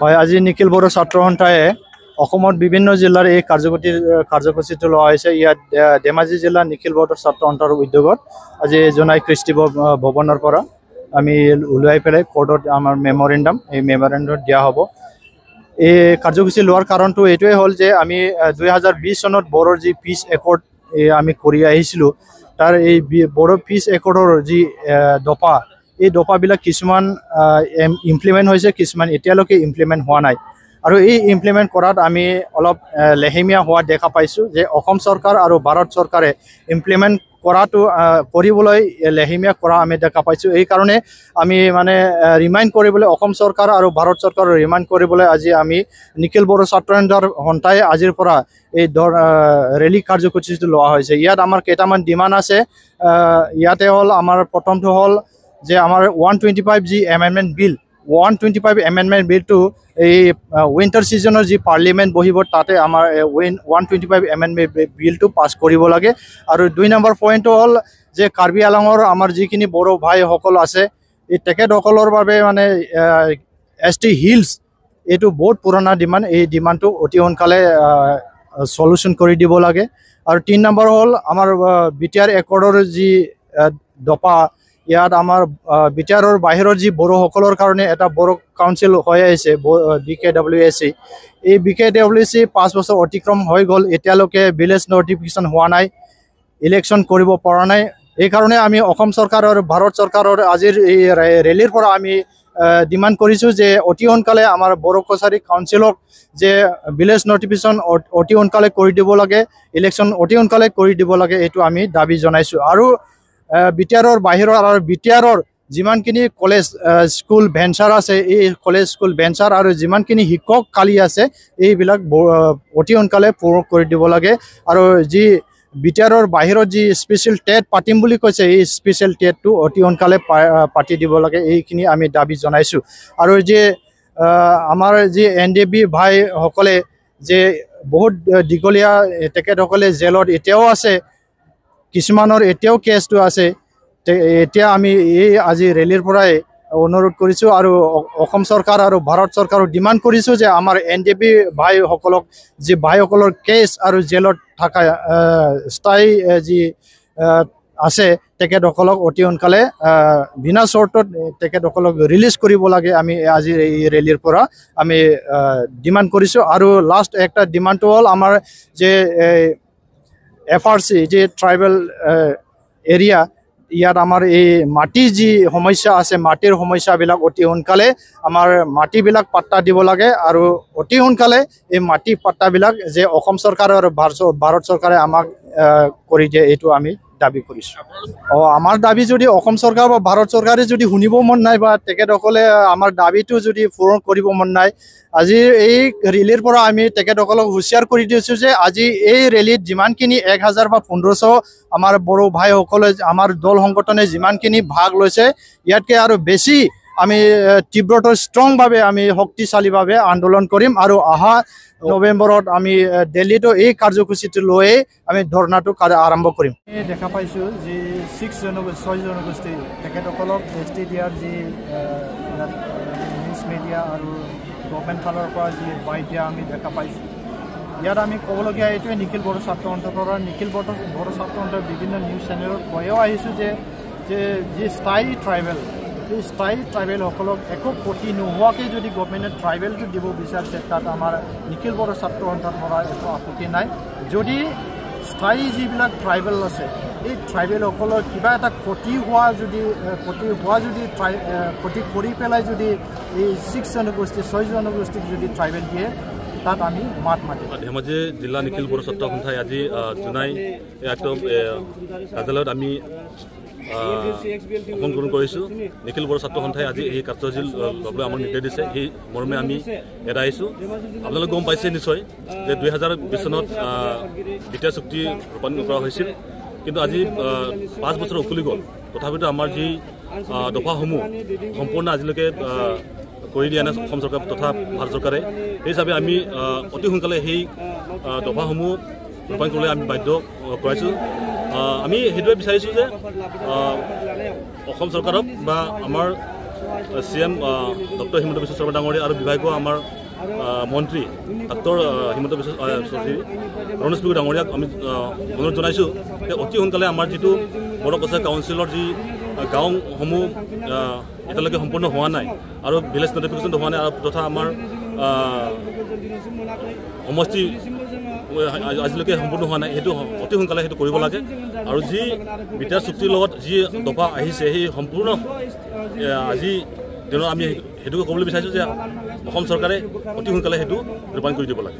হয়, আজি নিখিল বড়ো ছাত্ৰ সন্থায়ে অসমত বিভিন্ন জিলাৰ এই কাৰ্যসূচীটো লোৱা হৈছে। ইয়াত ধেমাজি জিলা নিখিল বড়ো ছাত্ৰ সন্থাৰ উদ্যোগত আজি জোনাই কৃষ্টি ভৱনৰ পৰা আমি ওলাই পেলাই কোৰ্টত আমাৰ মেমৰেণ্ডাম এই মেমৰেণ্ডাম দিয়া হ'ব। এই কাৰ্যসূচী লোৱাৰ কাৰণটো এইটোৱে হ'ল যে আমি 2020 চনত বড়োৰ যি পিচ একৰ্ড আমি কৰি আহিছিলোঁ, তাৰ এই বড়ো পিচ একৰ্ডৰ যি দফা, এই দফাবিলাক কিছুমান ইমপ্লিমেণ্ট হৈছে, কিছুমান এতিয়ালৈকে ইমপ্লিমেণ্ট হোৱা নাই। আৰু এই ইমপ্লিমেণ্ট কৰাত আমি অলপ লেহেমীয়া হোৱা দেখা পাইছোঁ যে অসম চৰকাৰ আৰু ভাৰত চৰকাৰে ইমপ্লিমেণ্ট কৰাটো কৰিবলৈ লেহেমীয়া কৰা আমি দেখা পাইছোঁ। এইকাৰণে আমি মানে ৰিমাইণ্ড কৰিবলৈ অসম চৰকাৰ আৰু ভাৰত চৰকাৰক ৰিমাইণ্ড কৰিবলৈ আজি আমি নিখিল বড়ো ছাত্ৰ সন্থাই আজিৰ পৰা এই ৰেলী কাৰ্যসূচীটো লোৱা হৈছে। ইয়াত আমাৰ কেইটামান ডিমাণ্ড আছে। ইয়াতে হ'ল আমাৰ প্ৰথমটো হ'ল যে আমাৰ 125 যি এমেণ্ডমেণ্ট বিল, 125 এমেণ্ডমেণ্ট বিলটো এই উইণ্টাৰ ছিজনৰ যি পাৰ্লিমেণ্ট বহিব তাতে আমাৰ 125 এমেণ্ডমেণ্ট বিলটো পাছ কৰিব লাগে। আৰু 2 নম্বৰ পইণ্টটো হ'ল যে কাৰ্বি আংলঙৰ আমাৰ যিখিনি বড়ো ভাইসকল আছে, এই তেখেতসকলৰ বাবে মানে ST হিলছ এইটো বহুত পুৰণা ডিমাণ্ড, এই ডিমাণ্ডটো অতি সোনকালে সলিউশ্যন কৰি দিব লাগে। আৰু 3 নম্বৰ হ'ল আমাৰ BTR একৰ্ডৰ যি দফা, ইয়াত আমাৰ BTRৰ বাহিৰৰ যি বড়োসকলৰ কাৰণে এটা বড়ো কাউন্সিল হৈ আহিছে BKWC। এই BKWC 5 বছৰ অতিক্ৰম হৈ গ'ল, এতিয়ালৈকে ভিলেজ নটিফিকেশ্যন হোৱা নাই, ইলেকশ্যন কৰিব পৰা নাই। এইকাৰণে আমি অসম চৰকাৰ আৰু ভাৰত চৰকাৰৰ আজিৰ এই ৰেলীৰ পৰা আমি ডিমাণ্ড কৰিছোঁ যে অতি সোনকালে আমাৰ বড়ো কছাৰী কাউন্সিলক যে ভিলেজ নটিফিকেশ্যন অতি সোনকালে কৰি দিব লাগে, ইলেকশ্যন অতি সোনকালে কৰি দিব লাগে, এইটো আমি দাবী জনাইছোঁ। আৰু BTRৰ বাহিৰৰ আৰু BTRৰ যিমানখিনি কলেজ স্কুল ভেঞ্চাৰ আছে, এই কলেজ স্কুল ভেঞ্চাৰ আৰু যিমানখিনি শিক্ষক খালী আছে, এইবিলাক অতি সোনকালে পূৰণ কৰি দিব লাগে। আৰু যি BTRৰ বাহিৰত যি স্পেচিয়েল টেট পাতিম বুলি কৈছে, এই স্পেচিয়েল টেটটো অতি সোনকালে পাতি দিব লাগে, এইখিনি আমি দাবী জনাইছোঁ। আৰু যে আমাৰ যি NDB ভাইসকলে যে বহুত দীঘলীয়া তেখেতসকলে জেলত এতিয়াও আছে, কিছুমানৰ এতিয়াও কেছটো আছে। এতিয়া আমি এই আজি ৰেলীৰ পৰাই অনুৰোধ কৰিছোঁ আৰু অসম চৰকাৰ আৰু ভাৰত চৰকাৰক ডিমাণ্ড কৰিছোঁ যে আমাৰ NDB ভাইসকলক যি ভাইসকলৰ কেছ আৰু জেলত থকা স্থায়ী যি আছে তেখেতসকলক অতি সোনকালে বিনা চৰ্তত তেখেতসকলক ৰিলিজ কৰিব লাগে, আমি আজি এই ৰেলীৰ পৰা আমি ডিমাণ্ড কৰিছোঁ। আৰু লাষ্ট একটা ডিমাণ্ডটো হ'ল আমাৰ যে FRC যে ট্ৰাইবেল এৰিয়া, ইয়াত আমাৰ এই মাটিৰ যি সমস্যা আছে, মাটিৰ সমস্যাবিলাক অতি সোনকালে আমাৰ মাটিবিলাক পাট্টা দিব লাগে। আৰু অতি সোনকালে এই মাটি পাট্টাবিলাক যে অসম চৰকাৰ আৰু ভাৰত চৰকাৰে আমাক কৰি দিয়ে, এইটো আমি দাবী কৰিছোঁ। আমাৰ দাবী যদি অসম চৰকাৰ বা ভাৰত চৰকাৰে যদি শুনিব মন নাই বা তেখেতসকলে আমাৰ দাবীটো যদি পূৰণ কৰিব মন নাই, আজি এই ৰেলীৰ পৰা আমি তেখেতসকলক হুঁচিয়াৰ কৰি দিছোঁ যে আজি এই ৰেলীত যিমানখিনি 1000 বা 1500 আমাৰ বড়ো ভাইসকলে আমাৰ দল সংগঠনে যিমানখিনি ভাগ লৈছে, ইয়াতকৈ আৰু বেছি আমি তীব্ৰতৰ ষ্ট্ৰংভাৱে আমি শক্তিশালীভাৱে আন্দোলন কৰিম। আৰু অহা নৱেম্বৰত আমি দিল্লীতো এই কাৰ্যসূচীটো লৈয়ে আমি ধৰ্ণাটো আৰম্ভ কৰিম। দেখা পাইছোঁ যি 6 জনগোষ্ঠী তেখেতসকলক ST দিয়াৰ যি নিউজ মিডিয়া আৰু গভৰ্ণমেণ্ট ফালৰ পৰা যি বাই দিয়া আমি দেখা পাইছোঁ। ইয়াত আমি ক'বলগীয়া এইটোৱে, নিখিল বড়ো ছাত্ৰ সন্থাৰ পৰা নিখিল বড়ো ছাত্ৰ সন্থাৰ বিভিন্ন নিউজ চেনেলত কৈও আহিছোঁ যে যি স্থায়ী ট্ৰাইবেল, এই স্থায়ী ট্ৰাইবেলসকলক একো ক্ষতি নোহোৱাকৈ যদি গভৰ্ণমেণ্টে ট্ৰাইবেলটো দিব বিচাৰিছে, তাত আমাৰ নিখিল বড়ো ছাত্ৰ সন্থাৰ পৰা একো আপত্তি নাই। যদি স্থায়ী যিবিলাক ট্ৰাইবেল আছে, এই ট্ৰাইবেলসকলৰ কিবা এটা ক্ষতি হোৱা যদি ক্ষতি কৰি পেলাই যদি এই 6 জনগোষ্ঠীক যদি ট্ৰাইবেল দিয়ে, তাত আমি মাত মাতিম। ধেমাজি জিলা নিখিল বড়ো ছাত্ৰ সন্থাই আজি জোনাই একদম কাৰ্যালয়ত আমি অংশগ্ৰহণ কৰিছোঁ। নিখিল বড়ো ছাত্ৰ সন্থাই আজি এই কাৰ্যসূচী ল'বলৈ আমাক নিৰ্দেশ দিছে, সেই মৰ্মে আমি এৰাই আহিছোঁ। আপোনালোকে গম পাইছে নিশ্চয় যে 2020 চনত BTR চুক্তি ৰূপায়ণ কৰা হৈছিল, কিন্তু আজি 5 বছৰ উকলি গ'ল। তথাপিতো আমাৰ যি দফাসমূহ সম্পূৰ্ণ আজিলৈকে কৰি দিয়া নাই অসম চৰকাৰ তথা ভাৰত চৰকাৰে। সেই হিচাপে আমি অতি সোনকালে সেই দফাসমূহ ৰূপায়ণ কৰিবলৈ আমি বাধ্য কৰাইছোঁ। আমি সেইটোৱে বিচাৰিছোঁ যে অসম চৰকাৰক বা আমাৰ CM ডক্টৰ হিমন্ত বিশ্ব শৰ্মা ডাঙৰীয়া আৰু বিভাগীয় আমাৰ মন্ত্ৰী ডক্টৰ হিমন্ত বিশ্ব ৰমেশ পেগু ডাঙৰীয়াক আমি অনুৰোধ জনাইছোঁ যে অতি সোনকালে আমাৰ যিটো বড়োকছাৰী কাউন্সিলৰ যি গাঁওসমূহ এতিয়ালৈকে সম্পূৰ্ণ হোৱা নাই আৰু ভিলেজ নটিফিকেশ্যন হোৱা নাই আৰু তথা আমাৰ সমষ্টি আজিলৈকে সম্পূৰ্ণ হোৱা নাই সেইটো অতি সোনকালে সেইটো কৰিব লাগে আৰু যি বিটাৰ চুক্তিৰ লগত যি দফা আহিছে সেই সম্পূৰ্ণ আজি দিনত আমি সেইটোকে ক'বলৈ বিচাৰিছোঁ যে অসম চৰকাৰে অতি সোনকালে সেইটো ৰূপায়ণ কৰি দিব লাগে।